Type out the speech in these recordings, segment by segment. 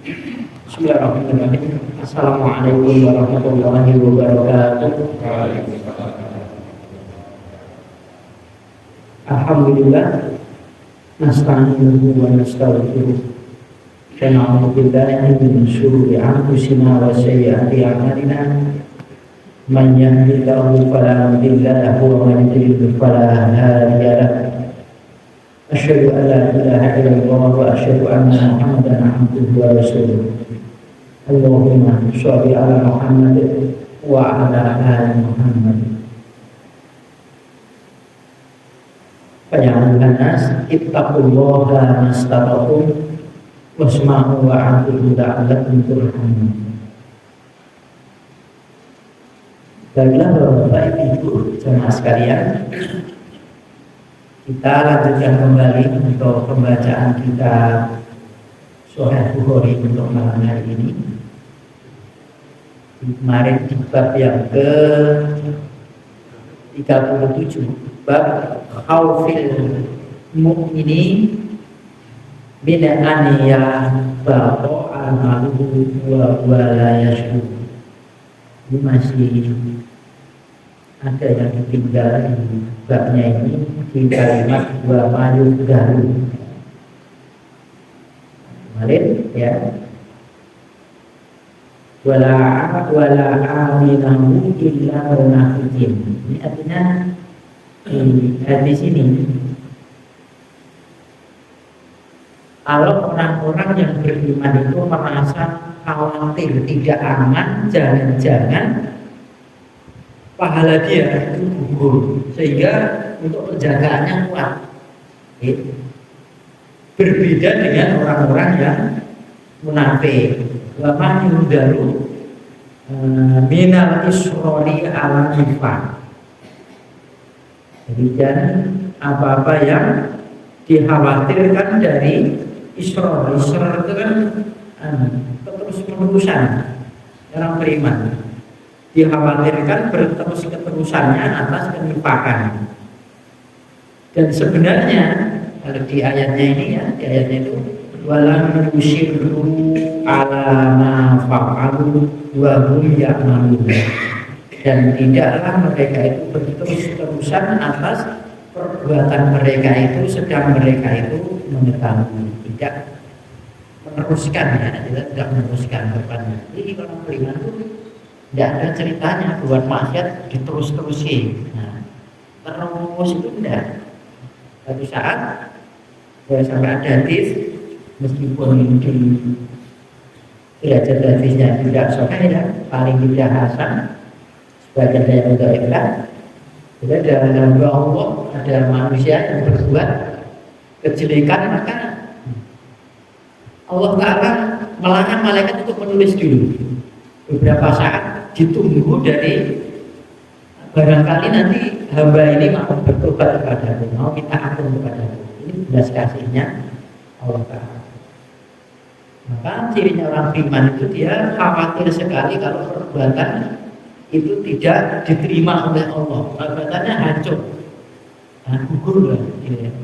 Bismillahirrahmanirrahim. Assalamualaikum warahmatullahi wabarakatuh. Alhamdulillah, nasta'inuhu wa nastaghfiruh. Wa na'udzu billahi min syururi anfusina wa sayyiati a'malina. Man yahdihillahu fala mudilla lahu wa man yudlil fala hadiya lahu. Asyhadu an la ilaha illallah wa asyhadu anna Muhammadan abduhu wa rasuluh. Allahumma sholli ala Muhammad wa ala ali Muhammad. Ya ayyuhan nas ittaqullaha mastata'tum wasma'u wa ati'u la'allakum turhamun. Baiklah Bapak Ibu jemaah sekalian, kita lanjutkan kembali untuk pembacaan kita Sahih Bukhari untuk malam hari ini. Kemarin di bab yang ke-37, bab khaufil mu'mini min an yahbata amaluhu wa la yashkur. Ini masih ada yang ditinggal di babnya ini di kalimat wa mayuh garu kemarin ya, wala aminahu illa munafiqin. Ini artinya di sini kalau orang-orang yang beriman itu merasa khawatir, tidak aman, jangan-jangan pahala dia itu gugur, sehingga untuk penjagaannya kuat. Berbeda dengan orang-orang yang munafik. Wa man yundaru minal isrori ala nifaq. Jadi jangan apa-apa yang dikhawatirkan dari isror. Isror itu kan keterus-menerusan orang beriman. Dikhawatirkan berterus-keterusannya atas kenifakan. Dan sebenarnya kalau di ayatnya ini ya, di ayatnya itu walam yusiru ala ma fa'alu wa hum ya'malun. Dan tidaklah mereka itu berterus-terusan atas perbuatan mereka itu sedang mereka itu mengetahui, tidak meneruskan ya, tidak meneruskan depannya. Jadi orang beriman itu tidak ada ceritanya buat maksiat diterus-terusin. Nah, terus itu tidak. Satu saat ya, sampai ada hadis meskipun di derajat hadisnya tidak sahih ya, paling tidak hasan, sebagian dari mudzaifkan. Jadi ada hamba Allah, ada manusia yang berbuat kejelekan, maka Allah Ta'ala melarang malaikat untuk menulis dulu beberapa saat, ditunggu dari barangkali nanti hamba ini mau bertobat kepadamu, mau minta ampun kepadamu. Ini belas kasihnya Allah Ta'ala. Maka cirinya orang beriman itu dia khawatir sekali kalau perbuatan itu tidak diterima oleh Allah, perbuatannya hancur, gugur lah.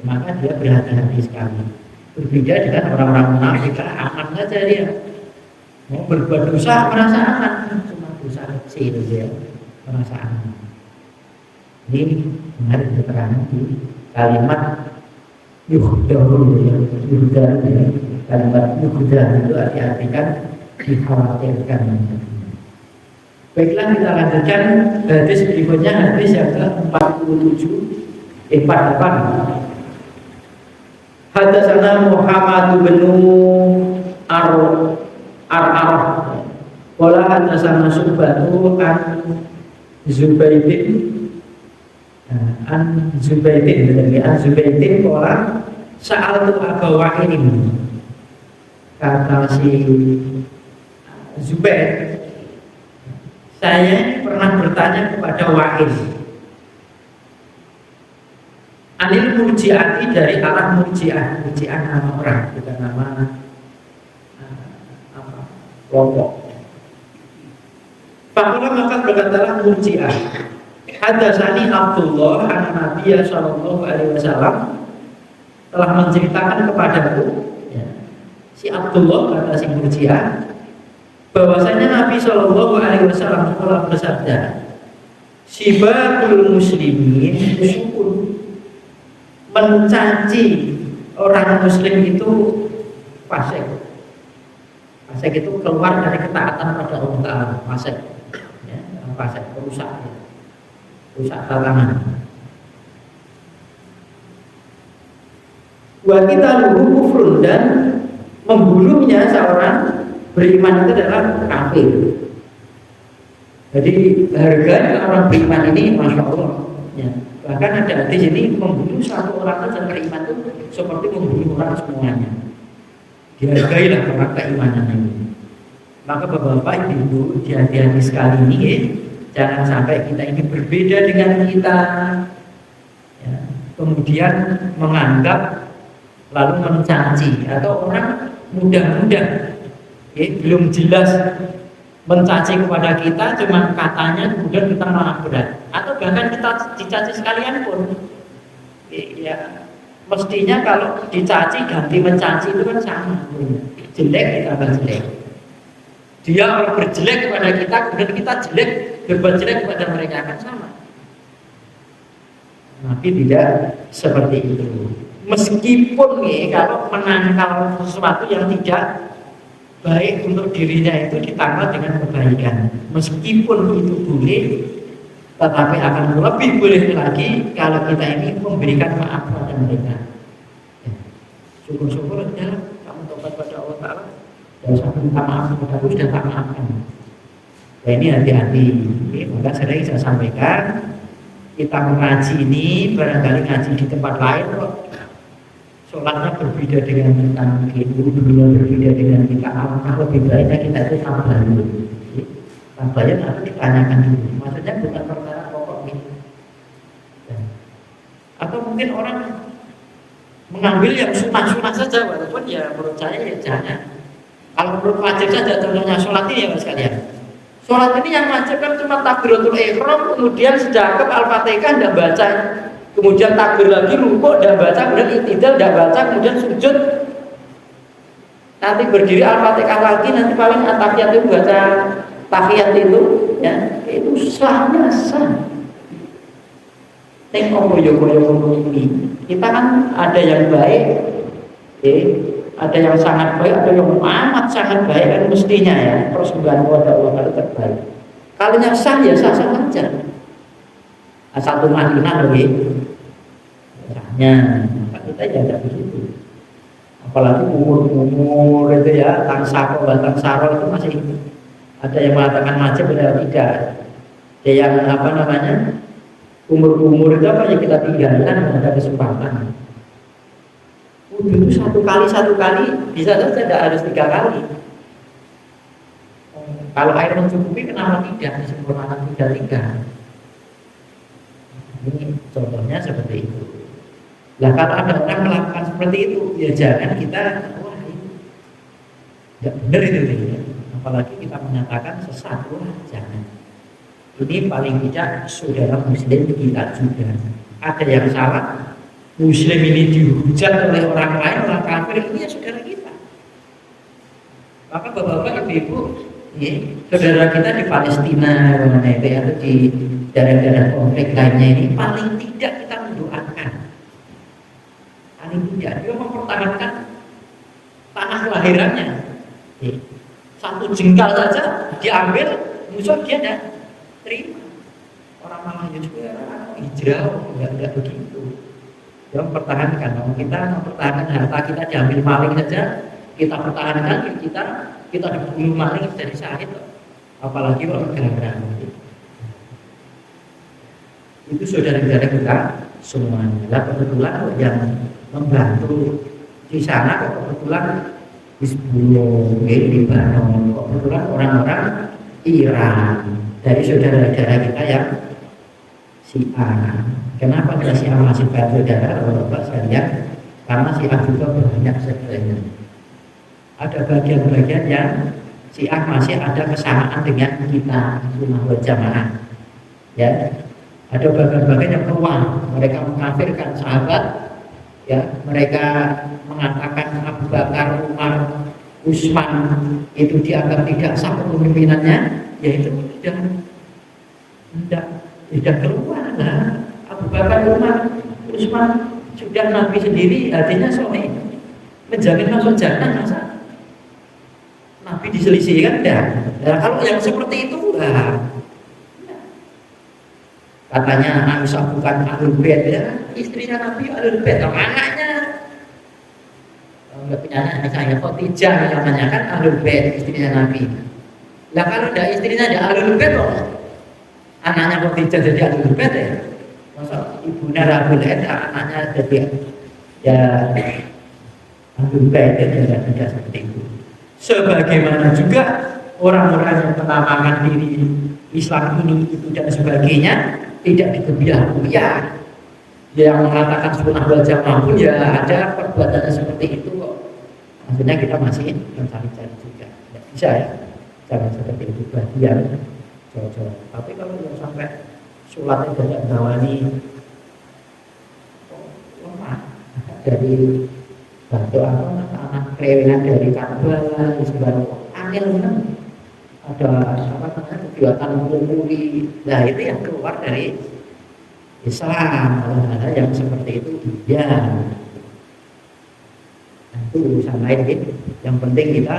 Maka dia berhati-hati sekali. Berbeda dengan orang-orang munafik, aman saja dia. Mau berbuat dosa merasa aman, cuma dosa kecil dia merasa aman. Ini menarik keterangan di kalimat yuhdaru ya, yuhdaru ya. Kalimat yuhdaru itu artikan dikhawatirkan. Baiklah, kita lanjutkan hadis berikutnya, hadis yang ke-47 48. Hadatsana Muhammad bin Ar-Arah qala hadatsana Subatu an Zubaidin qala sa'altu Abu Wa'il. Kata si Zubair, saya pernah bertanya kepada Wa'il anil murji'ati, dari arah murji'ah. Murji'ah nama orang, bukan nama kelompok. Fakulah maka berkatalah murji'ah, hadatsani Abdullah an Nabiya sallallahu alaihi wasallam telah menceritakan kepadaku si Abdullah kata si Murji'ah bahwasanya Nabi Shallallahu Alaihi Wasallam telah bersabda, sibabul muslimin usyukun, mencaci orang muslim itu fasik. Fasik itu keluar dari ketaatan pada Allah Ta'ala. Fasik, ya, fasik, perusak, rusak tatanan. Wa kita luhu kufrun, dan membunuhnya seorang beriman itu adalah kafir. Jadi harga orang beriman ini masya Allah. Ya. Bahkan ada hadis ini membunuh satu orang dan beriman itu seperti membunuh orang semuanya. Dihargailah orang keimanan ini. Maka bapak-bapak ibu hati-hati sekali ini, jangan sampai kita ini berbeda dengan kita, ya. Kemudian menganggap lalu mencaci, atau orang mudah-mudah belum jelas mencaci kepada kita, cuma katanya kemudian kita malah berat, atau bahkan kita dicaci sekalian pun, ya mestinya kalau dicaci ganti mencaci itu kan sama, jelek ditambah jelek. Dia kalau berjelek kepada kita, kemudian kita jelek, berbuat jelek kepada mereka, kan sama. Tapi tidak seperti itu. Meskipun kalau menangkal sesuatu yang tidak baik untuk dirinya itu ditambah dengan kebaikan, meskipun itu boleh, tetapi akan lebih boleh lagi kalau kita ini memberikan maaf pada mereka. Syukur-syukur aja kamu tobat pada Allah Ta'ala, dan sampai minta maaf kepada aku sudah tak maafkan. Nah ini hati-hati. Maka sering saya sampaikan, kita mengaji ini barangkali ngaji di tempat lain kok sholatnya berbeda dengan kita, mungkin wudhunya berbeda dengan kita. Alangkah lebih baiknya kita itu tabayun. Tabayun harus ditanyakan dulu. Maksudnya bukan perkara pokok ini. Atau mungkin orang mengambil yang sunnah-sunnah saja, walaupun ya menurut saya ya jangan. Kalau menurut wajib saja, contohnya sholat ini ya mas sekalian. Sholat ini yang wajib kan cuma takbiratul ihram, kemudian sedekap Al-Fatihah tidak baca. Kemudian takbir lagi, rukuk dan baca, kemudian i'tidal dan baca, kemudian sujud. Nanti berdiri Al-Fatihah lagi, nanti paling at-tahiyat itu baca tahiyat itu, ya itu sahnya sah. Tengok koyo-koyo ini. Kita kan ada yang baik, ada yang sangat baik, ada yang amat sangat baik, kan mestinya ya persembahan kepada Allah itu terbaik. Kalau yang sah ya sah-sah saja. Satu Madinah lagi, misalnya, maka kita ya tidak begitu. Apalagi umur itu ya, tangsaro itu masih ada yang mengatakan wajib atau tidak. Ada yang apa namanya, umur itu apa ya kita tinggalkan, ada kesempatan. Itu satu kali bisa saja tidak harus 3 kali. Kalau air mencukupi kenapa tidak disempurnakan 3? Ini contohnya seperti itu. Nah kalau ada orang melakukan seperti itu, ya jangan kita wah ini nggak benar itu ya. Apalagi kita menyatakan sesat, wah jangan. Ini paling tidak saudara muslim kita juga. Ada yang salah, muslim ini dihujat oleh orang lain, orang kafir, ini ya saudara kita. Maka bapak-bapak, ibu-ibu, ya, saudara kita di Palestina, atau di daerah-daerah konflik lainnya ini, paling tidak kita mendoakan. Paling tidak dia mempertahankan tanah kelahirannya. Satu jengkal saja diambil, musuh dia tidak terima. Orang Malaysia juga hijrah, enggak begitu. Dia mempertahankan. Kalau kita mempertahankan harta kita diambil maling saja, kita pertahankan kita dibunuh maling jadi syahid. Apalagi kalau negara. Itu saudara-saudara kita semuanya. Lah kebetulan yang membantu di sana kebetulan Hizbullah, Libanon, kebetulan orang-orang Iran, dari saudara-saudara kita yang Syiah. Kenapa kita Syiah masih bantu saudara? Bapak sekalian, karena Syiah juga banyak sebenarnya. Ada bagian-bagian yang Syiah masih ada kesamaan dengan kita Sunnah wal Jamaah. Ya, ada bagian-bagian yang keluar, mereka mengkafirkan sahabat, ya, mereka mengatakan Abu Bakar, Umar Utsman itu dianggap tidak sah kepemimpinannya, ya itu tidak keluar. Nah, Abu Bakar, Umar, Utsman sudah Nabi sendiri hatinya soleh, menjamin masuk jannah, masa Nabi diselisih kan? Nah, kalau yang seperti itu katanya Aisyah bukan ahlul bait, ya istrinya Nabi ahlul bait, anaknya nggak punya anak, misalnya Khadijah namanya kan ahlul bait, istrinya Nabi. Lah kalau ada istrinya ada ahlul bait kok anaknya Khadijah jadi ahlul bait ya? Masa ibunya ahlul bait anaknya jadi ya ahlul bait, tidak seperti itu. Sebagaimana juga orang-orang yang menamakan diri Islam ini itu dan sebagainya tidak dikebiah-kebiah, yang mengatakan sunnah wal jamaah pun ya ada perbuatannya seperti itu kok. Maksudnya kita masih mencari-cari juga, tidak bisa ya, jangan seperti itu bagian jauh-jauh. Tapi kalau yang sampai sholatnya banyak ngawani lemah dari bantu anak kerewengan dari Ka'bah sebarang angel kan, ada apa namanya kegiatan mengumuri, nah itu yang keluar dari Islam. Hal-hal yang seperti itu ya, nah, itu urusan lain. Yang penting kita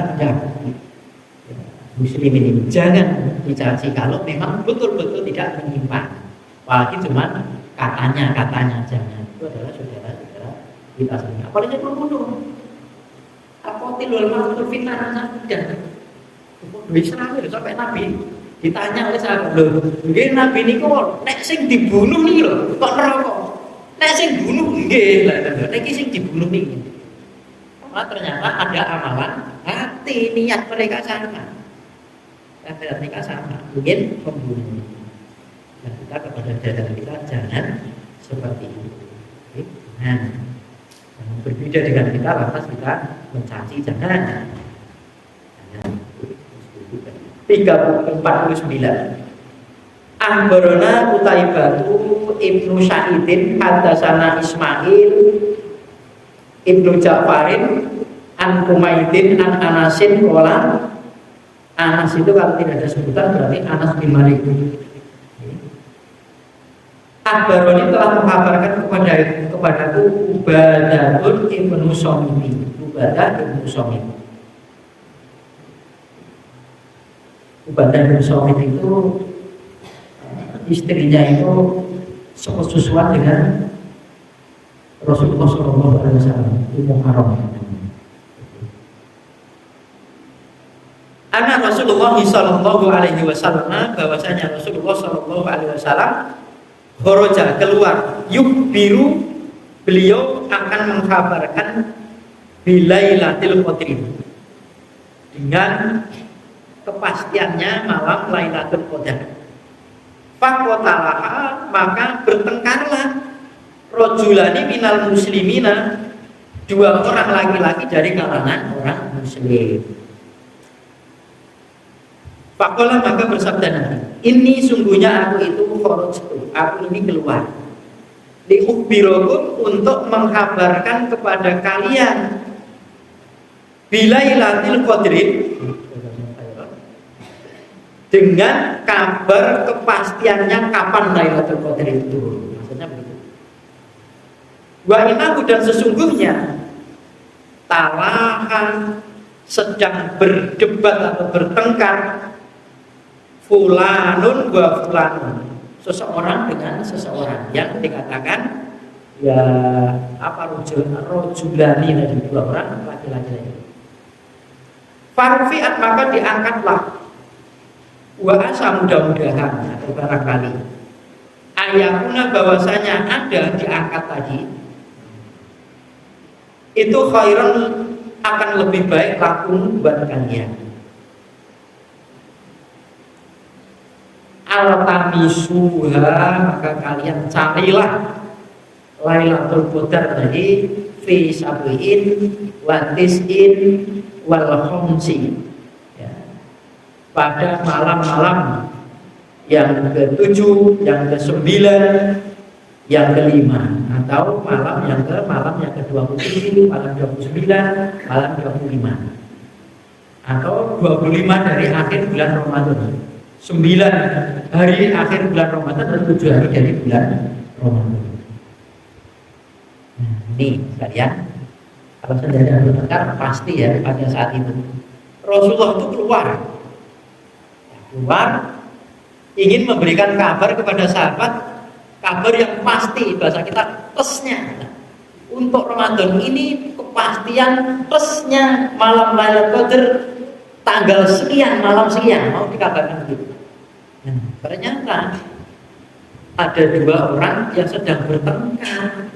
muslim ini jangan dicaci kalau memang betul-betul tidak menyimpang, apalagi cuma katanya jangan. Itu adalah saudara-saudara kita sendiri, apalagi membunuh apotilul maktul fitnah dan Islam itu sampai Nabi ditanya oleh sahabat, loh, nggih Nabi niku nek sing dibunuh niki lho, kok neraka. Nek sing bunuh nggih, lha nek sing dibunuh niki. Ternyata ada amalan hati, niat mereka sama. Niat mereka sama, ingin membunuh. Dan kita kepada dada kita jangan seperti itu. Nah, berbeda dengan kita lantas kita mencaci, jangan. 49. Akhbarana Qutaibatu Ibnu Sa'idin hadatsana Ismail Ibnu Ja'farin an Humaidin an Anasin qala. Anas itu kalau tidak ada sebutan berarti Anas bin Malik. Akhbarani telah mengabarkan kepadaku Ubadah Ibnu Somiti. Ubadah Ibnu Somiti. Ubadah bin Somit itu istrinya itu sesuai dengan Rasulullah SAW, Ummu Haram. Anak Rasulullah SAW, bahwasanya Rasulullah SAW kharaja keluar, yukbiru, beliau akan mengkabarkan bilailatil qadri, dengan kepastiannya malam Lailatul Qadar. Faqatalaha, maka bertengkarlah rajulani minal muslimina, dua orang laki-laki dari kalangan orang muslim. Faqala, maka bersabda Nabi, ini sungguhnya aku itu kharajtu, aku ini keluar, liukhbirakum, untuk mengkabarkan kepada kalian bilailatil qadri, dengan kabar kepastiannya kapan Lailatul Qadar itu. Maksudnya begitu. Wa innahu, dan sesungguhnya talahan, sedang berdebat atau bertengkar, fulanun wa fulanun, seseorang dengan seseorang, yang dikatakan ya apa rojulani tadi, dua orang laki-laki. Farufi'at, maka diangkatlah, wa asa, mudah-mudahan atau barangkali, ayakuna, bahwasanya ada diangkat tadi itu khairan, akan lebih baik lakum buat kalian. Al-tamisuha, maka kalian carilah Lailatul Qadar tadi fi sab'in wa tis'in wal khamsi, pada malam-malam yang ke-7, yang ke-9, yang ke-5, atau malam yang ke-27, malam 29, malam 25. atau 25 dari akhir bulan Ramadan, 9 hari akhir bulan Ramadan dan 7 hari dari bulan Ramadan. Nah, ini sekalian, kalau saudara bertengkar pasti ya pada saat itu Rasulullah itu keluar ingin memberikan kabar kepada sahabat, kabar yang pasti, bahasa kita tesnya. Untuk Ramadan ini kepastian tesnya malam Lailatul Qadar tanggal sekian, malam sekian, mau dikabarkan begitu. Nah, ternyata ada 2 orang yang sedang bertengkar.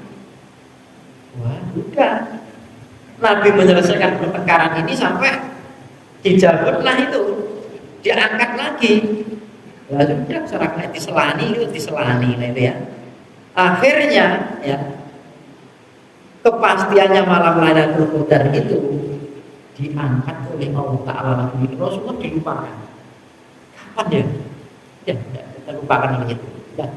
Wah, udah. Nabi menyelesaikan pertengkaran ini sampai dijabutlah itu, diangkat lagi. Lalu sudah seraknya diselani lah itu ya. Akhirnya ya kepastiannya malam Lailatul Qadar itu diangkat oleh Allah Ta'ala lagi. Rasulullah dilupakan. Kapan ya? Ya, kita lupakan ini. Ya.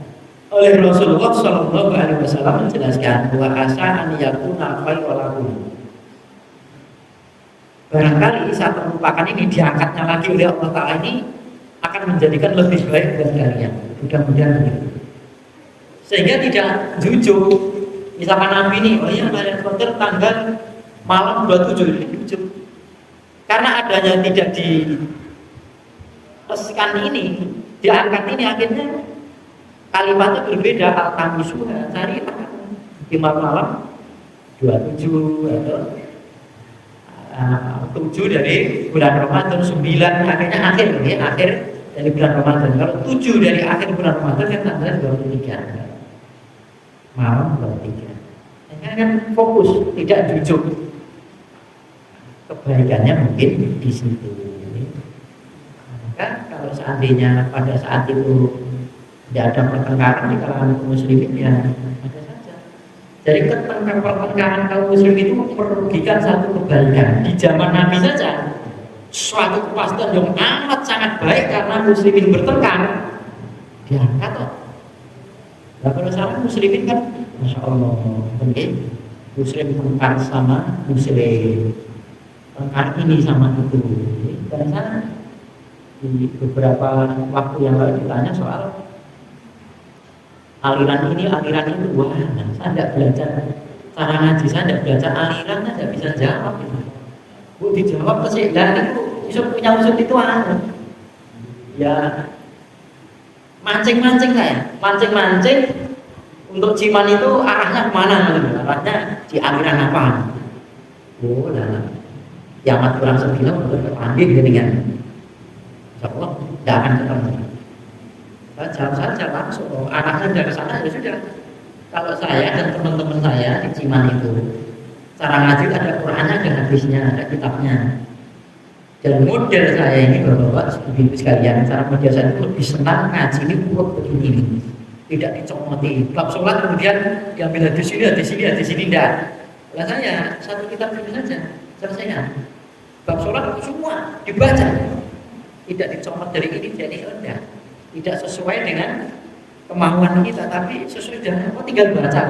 Oleh Rasulullah Shallallahu Alaihi Wasallam menjelaskan bahwa asa an yakuna khairan lakum. Barangkali saat melupakan ini diangkatnya lagi oleh Allah Ta'ala ini akan menjadikan lebih baik buat kalian. Mudah-mudahan begitu. Sehingga tidak jujur. Misalkan Nabi ini, oh iya Lailatul Qadar tanggal malam 27 ini jujur. Karena adanya tidak direskan ini, diangkat ini akhirnya kalimatnya berbeda. Al-Kamisuha, cari di malam 27 atau 7 dari bulan Ramadan, 9 akhirnya akhir dari bulan Ramadan. Kalau 7 dari akhir bulan Ramadan kan tanggal 23 malam 23. Kan fokus, tidak jujur. Kebaikannya mungkin di situ. Maka kalau seandainya pada saat itu tidak ada pertengkaran di kalangan kaum muslimin ya ada saja. Jadi pertengkaran kaum muslim itu merugikan satu kebaikan. Di zaman Nabi saja suatu kepastian yang amat sangat baik karena muslimin bertengkar diangkat kok. Nah kalau sekarang muslimin kan Masya Allah penting muslim tengkar sama muslim, tengkar ini sama itu. Dan sana di beberapa waktu yang lalu ditanya soal aliran ini, aliran itu. Wah, saya tidak belajar cara ngaji, saya tidak belajar aliran, saya tidak bisa jawab itu. Bu dijawab pasti, lah itu bisa punya usut itu ya mancing-mancing saya, mancing-mancing untuk ciman itu arahnya kemana? Arahnya di aliran apa? Oh, lah, kiamat kurang sebilang untuk terpanggil dengan Insya Allah tidak akan ketemu. Jawab saja langsung, arahnya dari sana ya sudah. Kalau saya dan teman-teman saya di Ciman itu, cara ngaji ada Qurannya, ada hadisnya, ada kitabnya. Dan model saya ini bapak-bapak, ibu sekalian, cara model saya itu lebih senang ngaji ini urut begini, tidak dicomoti. Bab sholat kemudian diambil hadis ini, tidak. Nah saya satu kitab ini saja selesaikan. Bab sholat itu semua dibaca, tidak dicomot dari ini jadi rendah. Tidak sesuai dengan kemauan kita, tapi sesuai dengan tinggal baca.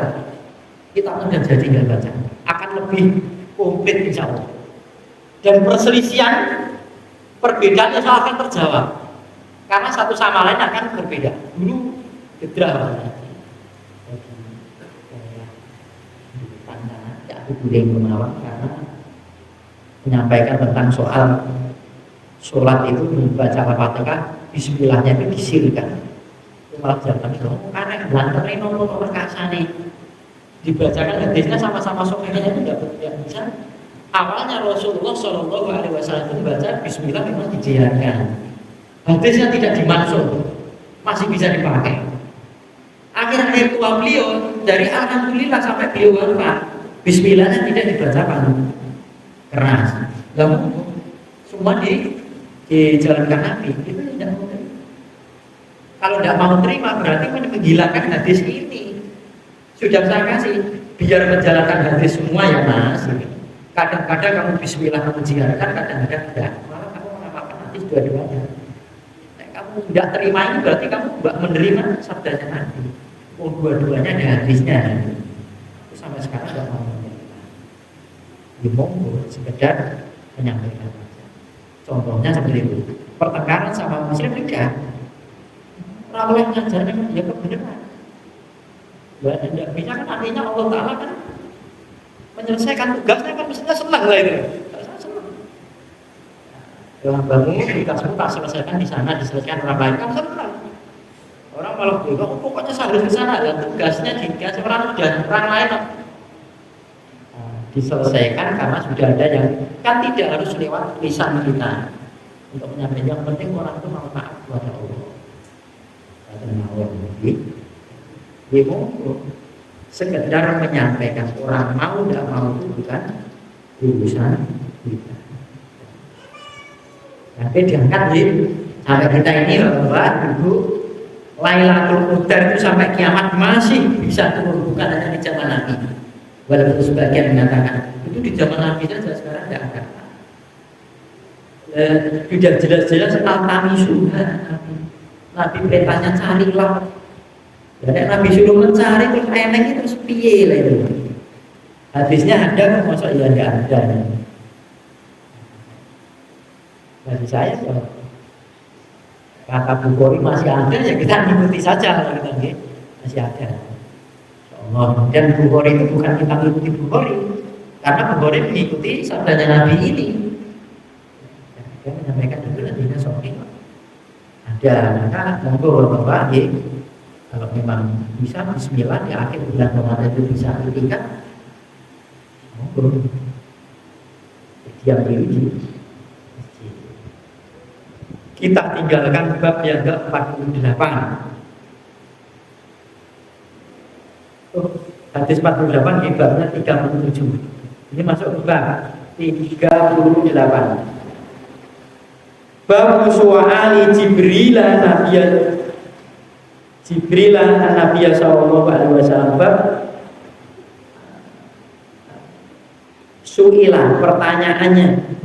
Kita sudah jadi tinggal baca, akan lebih komplit insya Allah. Dan perselisihan, perbedaan itu akan terjawab, karena satu sama lain akan berbeda. Dulu gedra tidak boleh mengawal karena menyampaikan tentang soal sholat itu membaca Al-Fatihah. Bismillahnya itu disirkan. Malah jangan dong, karena belantar ini nomor kasane dibacakan hadisnya sama-sama sokenya itu tidak bisa. Awalnya Rasulullah Shallallahu Alaihi Wasallam membaca Bismillah memang dijiarkan. Hadisnya tidak dimaksud, masih bisa dipakai. Akhir-akhir tua beliau dari alhamdulillah sampai beliau wafat, Bismillahnya tidak dibacakan keras. Lalu semua dijalankan Nabi itu tidak mau terima. Kalau tidak mau terima berarti menghilangkan hadis ini. Sudah saya kasih biar menjalankan hadis semua ya mas. Kadang-kadang kamu Bismillah menjiarkan, kadang-kadang tidak. Malah kamu mengamalkan hadis dua-duanya. Nah, kamu tidak terima ini berarti kamu tidak menerima sabdanya Nabi. Oh dua-duanya ada hadisnya. Itu sampai sekarang tidak mau menerima. Monggo sekedar menyampaikan. Contohnya seperti itu. Pertengkaran sama muslim enggak. Orang boleh ngajar memang dia kebenaran. Ya, tidak bisa kan artinya Allah Ta'ala kan menyelesaikan tugasnya kan mestinya senang lah itu. Senang. Dalam bangun tugasmu tak selesaikan di sana, diselesaikan orang lain kan senang. Orang malah bilang, oh, pokoknya saya harus ke sana dan tugasnya dikasih orang lain. Diselesaikan karena sudah ada yang kan tidak harus lewat lisan kita untuk menyampaikan. Yang penting orang itu mau taat kepada Allah. Karena Allah itu sekedar menyampaikan, orang mau tidak mau itu bukan urusan kita. Tapi diangkat sampai kita ini bahwa dulu Lailatul Qadar itu sampai kiamat masih bisa turun, bukan hanya di zaman Nabi. Walaupun sebagian mengatakan itu di zaman Nabi saja, sekarang tidak ada. Sudah jelas-jelas al-tami sunnah. Nabi perintahnya carilah. Jadi Nabi suruh mencari terus eneng itu piye lah itu. Hadisnya ada, masa iya tidak ada. Bagi saya kalau kata Bukhari masih ada ya kita ikuti saja kita masih ada. Allah. Dan Bukhari itu bukan kita mengikuti Bukhari, karena Bukhari mengikuti sabdanya Nabi ini. Dia menyampaikan itu nantinya sahih. Ada, maka monggo Bapak, kalau memang bisa Bismillah di akhir bulan Ramadan itu bisa ditingkat, monggo. Diam diri di masjid. Kita tinggalkan bab yang ke-48. Hadis 48 di babnya 37. Ini masuk ke bab 38. Bab su'ali Jibril Nabiya sallallahu alaihi wasallam. Bab su'ilah, pertanyaannya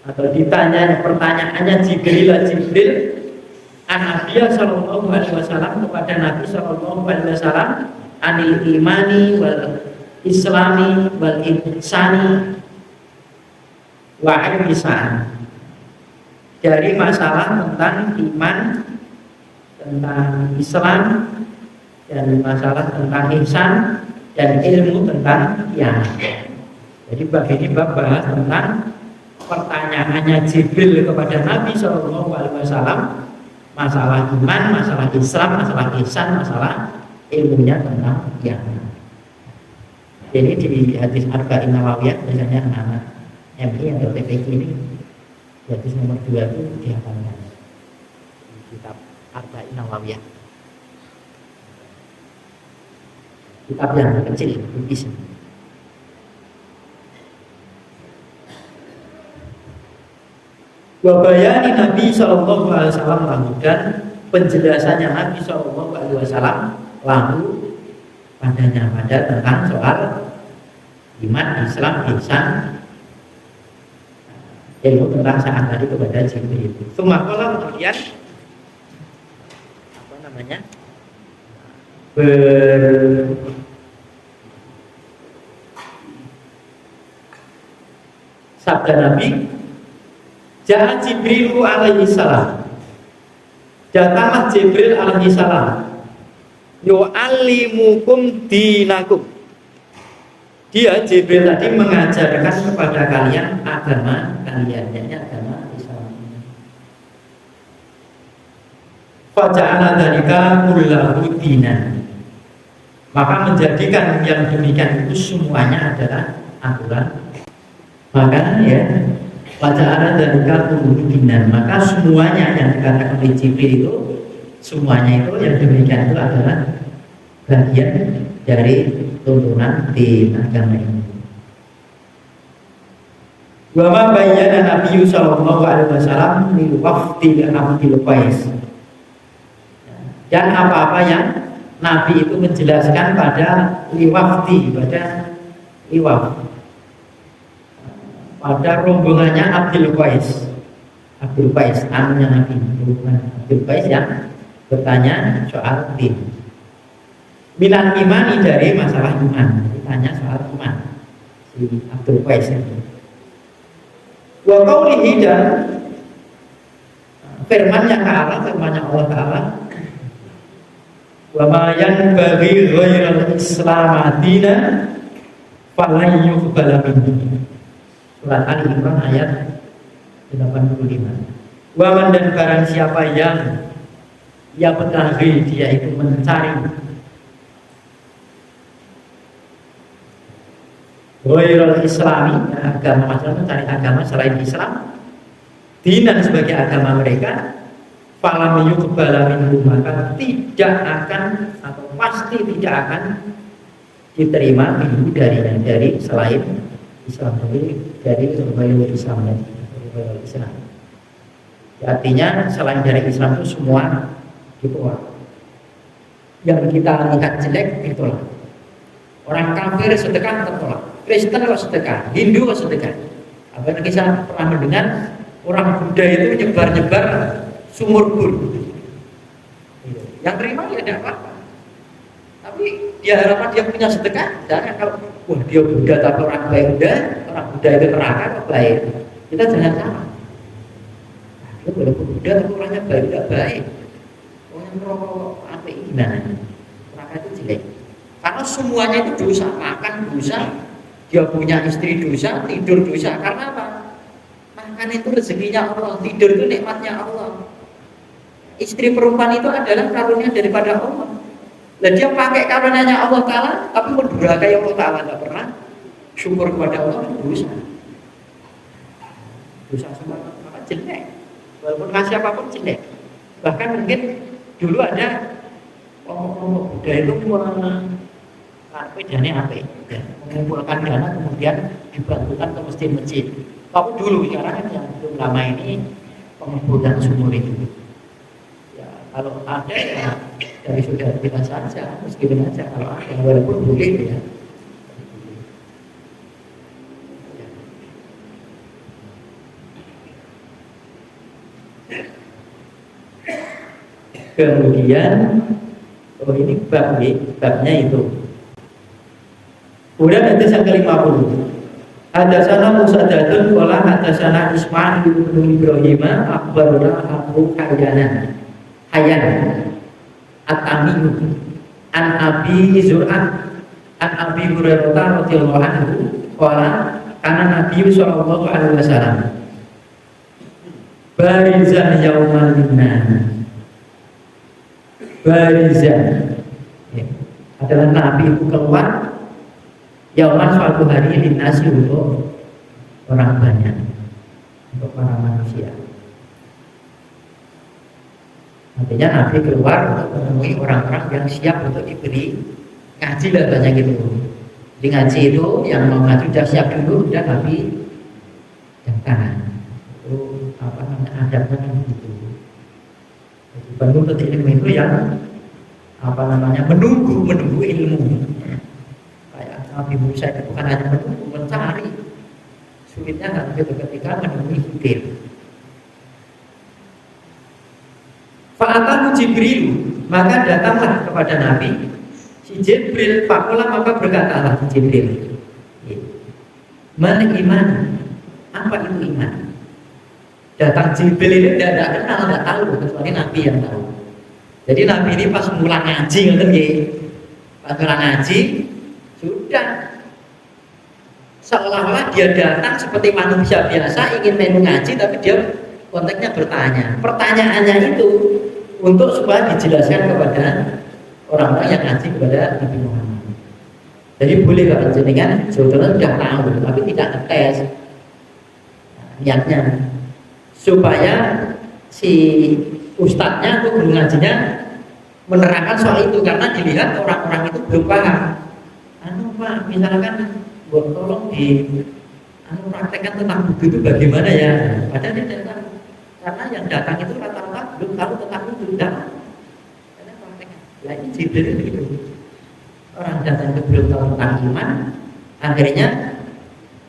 atau ditanya pertanyaannya Jibril Nabiya sallallahu alaihi wasallam kepada Nabi sallallahu alaihi wasallam anil imani wal islami wal ihsani wa ihsan, dari masalah tentang iman, tentang Islam, dan masalah tentang ihsan dan ilmu tentang kiamat. Jadi bab ini bab bahas tentang pertanyaannya Jibril kepada Nabi Shallallahu Alaihi Wasallam, masalah iman, masalah Islam, masalah ihsan, masalah ilmunya tentang kiamat. Jadi di hadis Arba'in Nawawiyah biasanya anak-anak MI atau TPQ ini hadis nomor 2 itu dihafalkan di kitab Arba'in Nawawiyah. Kitab yang kecil, tipis. Wabayani Nabi Shallallahu Alaihi Wasallam lalu, dan penjelasannya Nabi Shallallahu Alaihi Wasallam lalu padanya pada tentang soal iman, Islam, ihsan, ilmu tentang saat tadi kepada Jibril. Sumakola kemudian apa namanya sabda Nabi, Ja'a Jibrilu alaihi salam, datanglah Jibril alaihi salam, yu'allimukum dinakum. Dia Jibril tadi mengajarkan kepada kalian agama kalian, yakni agama Islam. Faja'ala dzalika kullahu dinan, maka menjadikan yang demikian itu semuanya adalah aturan. Maka ya Faja'ala dzalika kullahu dinan, maka semuanya yang dikatakan oleh Jibril itu, semuanya itu yang demikian itu adalah bagian dari tuntunan di agama ini. Wa ma bayyana Nabi sallallahu alaihi wasallam lil wafdi Abdul Qais. Dan apa-apa yang Nabi itu menjelaskan pada liwafdi, pada liwaf, pada rombongannya Abdul Qais. Abdul Qais, anunya Nabi, bukan Abdul Qais yang bertanya soal din. Milan imani, dari masalah iman, ditanya soal iman si Abdul Qais itu. Wa qaulihi, dan firman-Nya Allah Ta'ala, wa ma yanbaghi ghairal islam dinan falan yuqbala minhu. Surat Ali Imran ayat 85. Wa man, dan barang siapa yang betaghi, dia itu mencari ghairal islami, agama, maksudnya mencari agama selain Islam, dinan sebagai agama mereka, falam yuqbala minhu, maka tidak akan atau pasti tidak akan diterima minhu dari selain Islam, dari Islam. Artinya selain dari Islam itu semua ditolak. Yang kita lihat jelek ditolak. Orang kafir sedekah tertolak, Kristen kok sedekah, Hindu kok sedekah. Apalagi saya pernah mendengar orang Buddha itu nyebar-nyebar sumur bor. Yang terima ya tidak apa-apa. Tapi dia harapan dia punya sedekah, jangan kalau wah dia Buddha tapi orang baik, orang Buddha itu neraka kok baik. Kita jangan sama. Dia walaupun Buddha tapi orangnya baik, tidak baik. Orang merokok apa ini? Nah, neraka itu jelek. Karena semuanya itu dosa, makan dosa, dia punya istri dosa, tidur dosa. Karena apa? Makan itu rezekinya Allah, tidur itu nikmatnya Allah. Istri perempuan itu adalah karunia daripada Allah. Dan dia pakai karunia Allah Ta'ala, tapi mendurhakai Allah Ta'ala, tidak pernah syukur kepada Allah, dosa. Dosa semua, maka jelek. Walaupun kasih apapun jelek. Bahkan mungkin dulu ada kelompok-kelompok Buddha itu mengumpulkan dana kemudian dibantukan ke masjid-masjid. Tapi dulu sekarang yang belum lama ini pengebutan sumur itu. Ya, kalau ada ya dari saudara kita saja, meskipun aja kalau ada, walaupun boleh ya. Kemudian ini babnya itu. Kemudian hadis yang ke-50. Hadasana Musaddatun qala hadasana Ismail bin Ibrahim akhbarana Abu Hayyan At-Tamimi an Abi Zur'ah an Abi Hurairah radhiyallahu anhu qala kana Nabi sallallahu alaihi wasallam barizan yaumal linnas. Barizan adalah Nabi itu keluar yauman suatu hari linasi untuk orang banyak, untuk para manusia. Artinya Nabi keluar untuk menemui orang-orang yang siap untuk diberi ngaji lah banyak gitu. Di ngaji itu yang mau ngaji sudah siap dulu, udah Nabi datang. Itu apa namanya adabnya kan gitu. Penuntut ilmu itu yang apa namanya menunggu ilmu. Kayak Nabi Musa itu bukan hanya menunggu, mencari. Sulitnya kan ketika menemui Khidir. Fa'atahu Jibril, maka datanglah kepada Nabi si Jibril. Faqala, maka berkatalah si Jibril, man iman, apa itu iman? Datang Jibril ini tidak kenal, tidak tahu, kecuali Nabi yang tahu. Jadi Nabi ini pas mulai ngaji, pas mulai ngaji sudah seolah-olah dia datang seperti manusia biasa ingin menu ngaji, tapi dia konteksnya bertanya. Pertanyaannya itu untuk supaya dijelaskan kepada orang-orang yang ngaji kepada Nabi Muhammad. Jadi boleh kalau jenengan sebetulnya sudah tahu, tapi tidak ngetes niatnya supaya si ustadznya atau guru ngajinya menerangkan soal itu, karena dilihat orang-orang itu belum paham. Pak, misalkan buat tolong praktekkan tentang buku itu bagaimana ya? Padahal dia tidak tahu, karena yang datang itu rata-rata belum tahu tentang itu, tidak. Karena praktekkan. Nah ini Jibril itu orang datang itu belum tahu tentang iman, akhirnya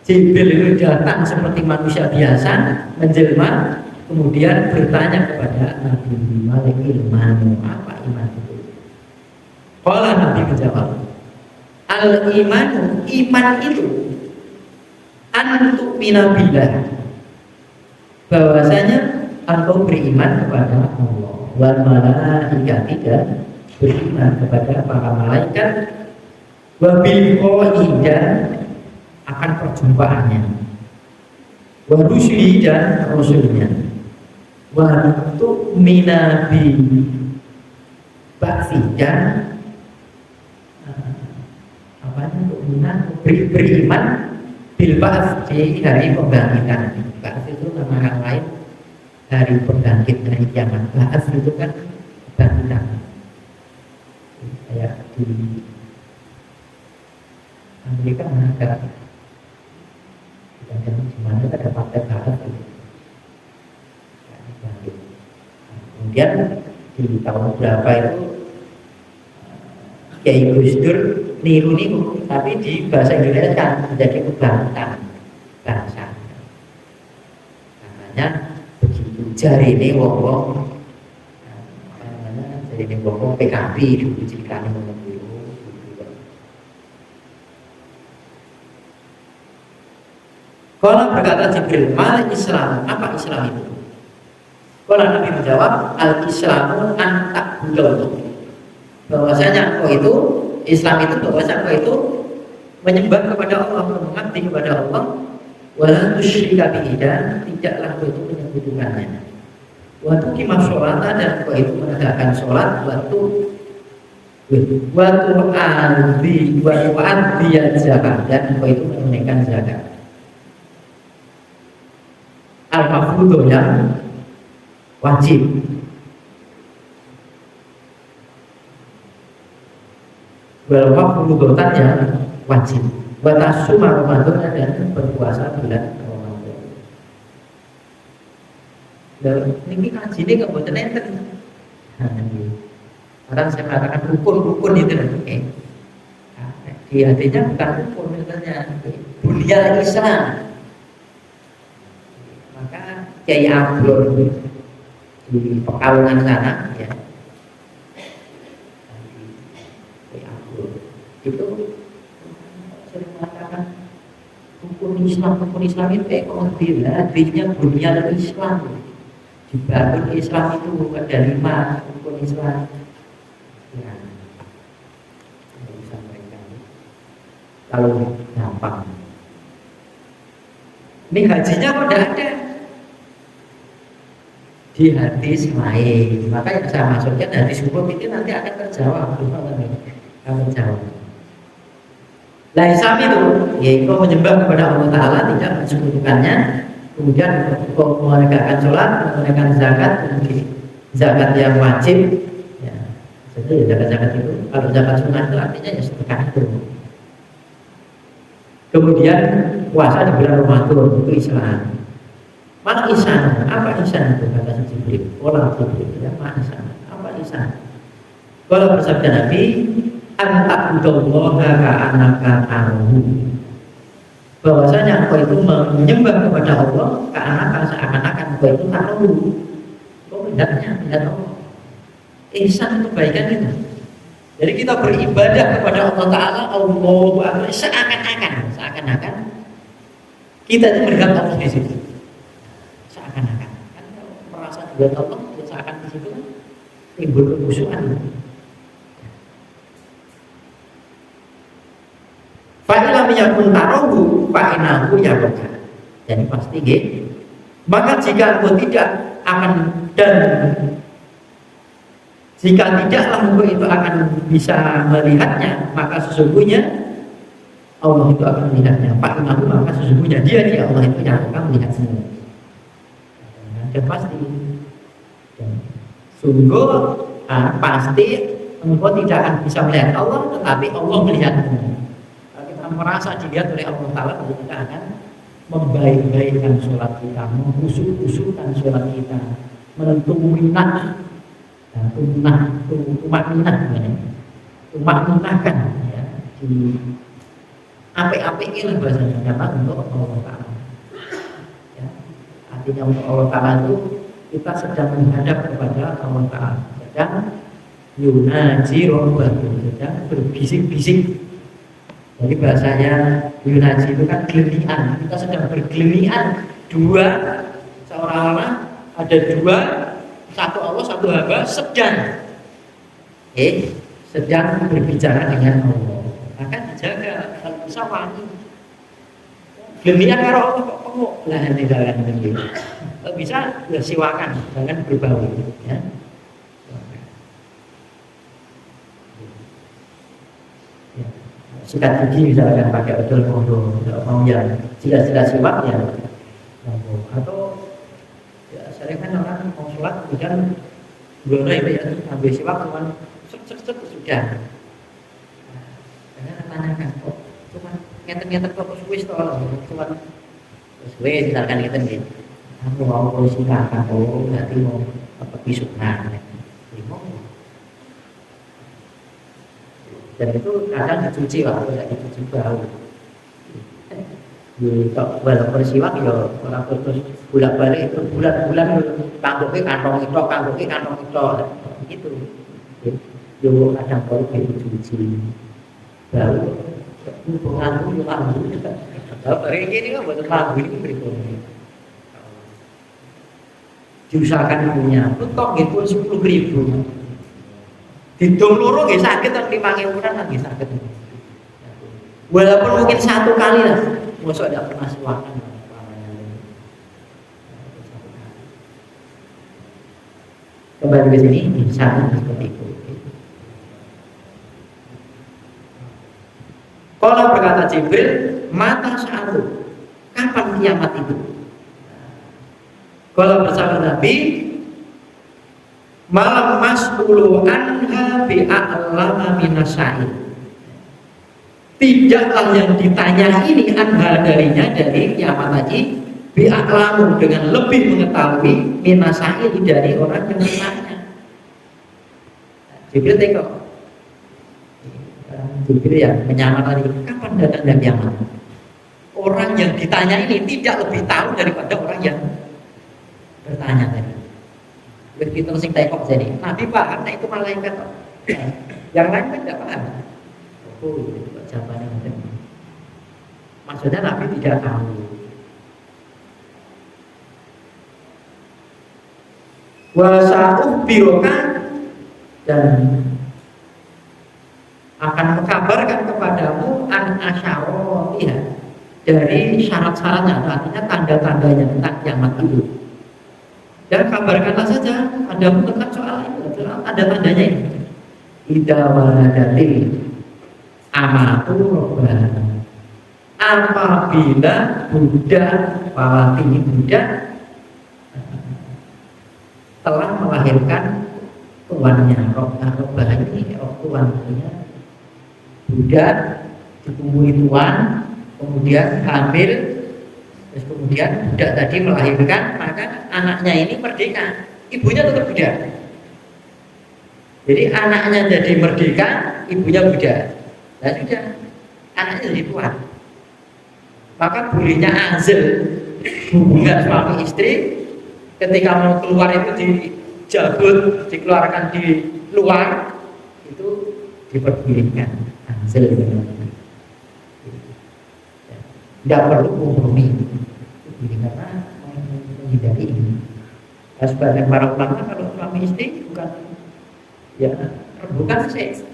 Jibril itu datang seperti manusia biasa, menjelma, kemudian bertanya kepada Nabi, Malik ilmanu, apa iman itu? Kalau Nabi menjawab, al-imanu, iman itu antuk minabillah, bahwasanya engkau beriman kepada Allah wal malaikati dan beriman kepada para malaikat wabil dan akan perjumpaannya wa rusuli dan rasulnya wa tu'mina bi ba'si dan beriman bil ba'ts di hari pembangkitan. Ba'ts itu nama yang lain hari pembangkit dari kiamat. Ba'ts itu kan bangkitan. Kayak di Amerika ada di mana ada partai Ba'ts itu. Kemudian di tahun berapa itu Kiai Gus Dur niru, tapi di bahasa Indonesia kan menjadi kebangkitan bahasa. Namanya begitu jari ini wong jadi ini wong PKB dulu ceritanya menunggu. Kalau berkata Jibril, mal Islam, apa Islam itu? Kalau Nabi menjawab, al-Islamu an ta'budu. Bahwasanya engkau itu Islam itu bahwasanya engkau itu menyembah kepada Allah, mengabdi kepada Allah, wala tusyrika bihi dan tidaklah engkau itu menyekutukannya. Wa tuqimah sholata dan engkau itu menegakkan sholat, wa tu'addi zakat dan engkau itu menunaikan zakat. Al-mafruḍ yang wajib. Walaupun yang wajib. Watasuma Ramadan dan berpuasa bulan Ramadan. Dan ini kaji ini kebutuhan enten. Orang saya katakan rukun itu oke. Di hatinya bukan rukun misalnya bunya Islam. Maka Kiai Abdul di Pekalongan sana ya. Itu sering mengatakan rukun Islam itu ekonominya bunya Islam dibangun Islam itu ada 5 rukun Islam ya bisa mereka kalau gampang ini hajinya kok tidak ada di hadis lain, maka yang saya maksudkan hadis hukum itu nanti akan terjawab akan terjawab. Nah Islam itu yaitu menyembah kepada Allah Ta'ala, tidak mensekutukannya, kemudian menegakkan sholat, menunaikan zakat, zakat yang wajib ya, jadi zakat itu, kalau zakat sunnah itu artinya ya sedekah itu. Kemudian puasa di bulan Ramadan itu Islam. Mana ihsan? Apa ihsan itu kata Jibril? Olah Jibril ya, mana ihsan? Apa ihsan? Kalau bersabda Nabi anta'budallaha ka'annaka tarahu. Bahwasanya engkau itu menyembah kepada Allah ka'annaka seakan-akan engkau itu tarahu. Kau melihat Allah. Ihsan itu kebaikan itu. Jadi kita beribadah kepada Allah Ta'ala, Allahu Akbar, seakan-akan kita itu melihat Allah di situ. Seakan-akan. Kan kalau merasa dilihat Allah, seakan di situ timbul kekhusyuan. Fa'ilam yakun tarahu fa'inahu yaroka. Jadi pasti gitu. Maka jika engkau tidak akan dan jika tidaklah engkau itu akan bisa melihatnya, maka sesungguhnya Allah itu akan melihatnya. Fa'inahu maka sesungguhnya dia Allah itu yang akan melihat semua. Dan pasti dan sungguh pasti engkau tidak akan bisa melihat Allah, tetapi Allah melihatmu. Merasa dilihat oleh Allah Ta'ala, kita akan membaik-baikkan sholat kita, mengkhusyuk-khusyukkan sholat kita, menentuminah tumakninahkan ya, di apik-apik ini bahasanya karena untuk Allah Ta'ala ya, artinya untuk Allah Ta'ala itu kita sedang menghadap kepada Allah Ta'ala, sedang yunaji robbahu, sedang berbisik-bisik. Jadi bahasanya yunaji itu kan gelemian, kita sedang bergelemian dua seolah-olah ada dua, satu Allah, satu hamba sedang berbicara dengan Allah. Maka dijaga kalau bisa wani. Gemian karo Allah kok penguk lah nanti jalan begini. Kalau bisa ya siwakan, jangan berbau ya. Sikat gigi misalnya pakai odol kondo, mau ya sikat siwak ya, atau ya sering kan orang mau sholat kemudian gono ya ambil siwak cuman set sudah. Jangan tanyakan kok cuma ngeten kok wis to, cuma wis misalkan ngeten gitu. Aku mau polisi kakak nanti mau apa bisukna. Dan itu kadang dicuci waktu tidak dicuci bau. Walaupun siwak ya orang terus bolak-balik itu bulan-bulan kanggoknya kantong itu gitu. Yo kadang kalau dicuci bau hubungan itu lambu. Kalau ini kan buat lambu ini berikutnya. Diusahakan punya, itu tok gitu 10.000. Hidung loro nggih sakit tapi 5.000 lagi sakit. Walaupun mungkin satu kali lah, mosok tidak pernah siwakan. Kembali ke sini, misalnya seperti itu. Kalau berkata Jibril, mata sa'atu, kapan kiamat itu? Kalau bersama Nabi, malam mas'ulu anha bi'a'lama minasya'id. Tidaklah yang ditanya ini anha darinya dari kiamat tadi bi'a'lamu dengan lebih mengetahui minasya'id dari orang yang bertanya. Jibril tengok Jibril ya menyamar tadi kapan datangnya kiamat. Orang yang ditanya ini tidak lebih tahu daripada orang yang bertanya tadi. Begitu sing tekok jadi Nabi paham, nah itu malaikat yang lain kan tidak paham. Oh, jawabannya maksudnya Nabi tidak tahu. Wasa'uh birokan dan akan mengkabarkan kepadamu an asyaratiha dari syarat-syaratnya, artinya tanda-tandanya tentang kiamat itu. Dan kabarkanlah saja padamu tentang soal itu, ada tandanya ini. Idza waladati amatu robbah. Apabila budak wawati budak telah melahirkan tuannya, robbah ini tuannya budak ditumbuhi tuan, kemudian hamil. Terus kemudian budak tadi melahirkan, maka anaknya ini merdeka, ibunya tetap budak. Jadi anaknya jadi merdeka, ibunya budak. Nah sudah, anaknya jadi tuan. Maka bolehnya azal hubungan suami istri ketika mau keluar itu dijabut, dikeluarkan di luar, itu diperbolehkan azal. Tidak perlu kompromi karena menghindari ini. Nah, sebagian para ulama kalau suami istri bukan seks.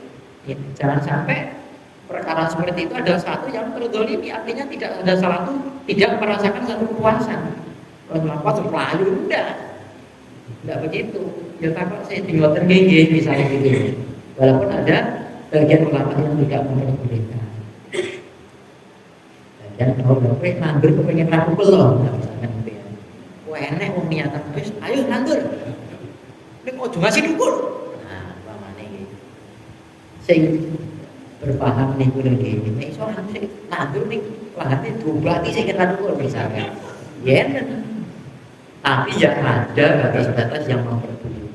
Ya, jangan sampai perkara seperti itu ada satu yang terzalimi, artinya tidak ada salah satu tidak merasakan satu kepuasan. Kalau terlalu tidak begitu. Ya takut saya tinggal tergigih misalnya gitu. Walaupun ada bagian ulama yang tidak memperbolehkan. Dan kalau bapak nandur kepengen rapukul loh, misalkan gitu ya. Wah enak mau niatan terus, ayo nandur. Ini mau juga sih dukul. Nah, mana ini? Saya berpaham nih gue lagi. Ini soalnya saya nandur nih, lahannya berarti saya kena dukul misalkan. Ya, tapi ya ada batas-batas yang memperbolehkan.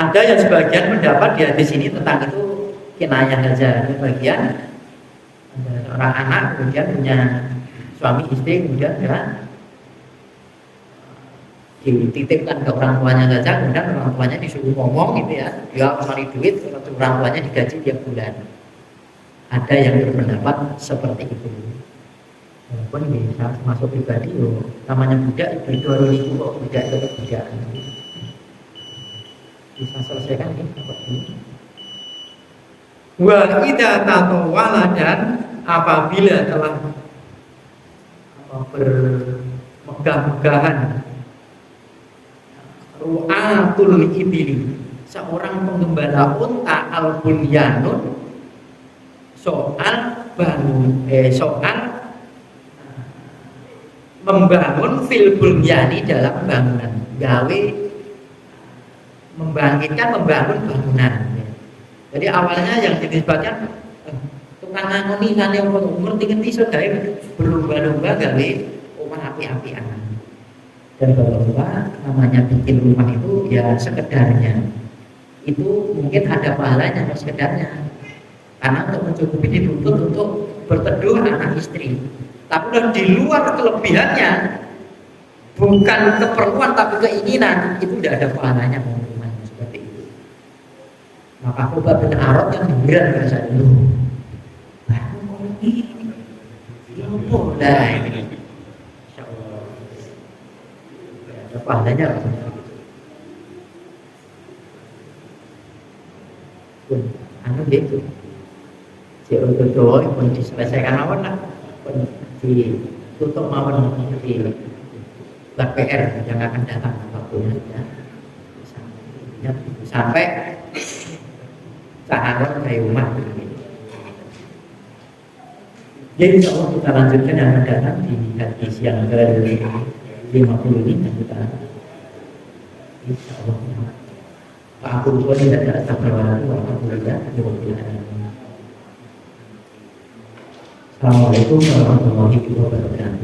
Ada yang sebagian pendapat di hadis ini tentang itu kinayah saja. Bagian ada seorang anak kemudian punya suami istri kemudian ya dititipkan ke orang tuanya saja, kemudian orang tuanya disuruh ngomong gitu ya, dia kembali duit, orang tuanya digaji tiap bulan. ada yang berpendapat seperti itu. Walaupun bisa masuk pribadi, namanya budak itu itu kok budak itu budak. Bisa selesaikan ini seperti ini. Wa idza tatawala, dan apabila telah bermegah-megahan ru'atul ibili, seorang penggembala unta al-bunyanun, soal membangun fil bunyani, dalam bangunan, gawe membangun bangunan. Jadi awalnya yang dinisbatkan tukang ngangoni ngane umur tinggi iso gawe berlomba-lomba gawe omah api-apian. Dan bahwa namanya bikin rumah itu ya sekedarnya, itu mungkin ada pahalanya kalau sekedarnya, karena untuk mencukupi dituntut untuk berteduh anak istri. Tapi udah di luar kelebihannya, bukan keperluan tapi keinginan, itu udah ada pahalanya rumahnya seperti itu. Maka Khubab bin Arad yang heran bahasa dulu, ini boleh, insya Allah ada pahalanya. Anu gitu, si untuk doa pun diselesaikan awan lah, pun ditutup mawon di PR yang akan datang waktunya ya. Sampai sahabat dari rumah. Jadi insya Allah kita lanjutkan yang akan datang di hadis yang ke-50 ini, dan kita insya Allah Pak Abu Bakar tidak ada astagfirullahaladzim wa Assalamualaikum warahmatullahi wabarakatuh.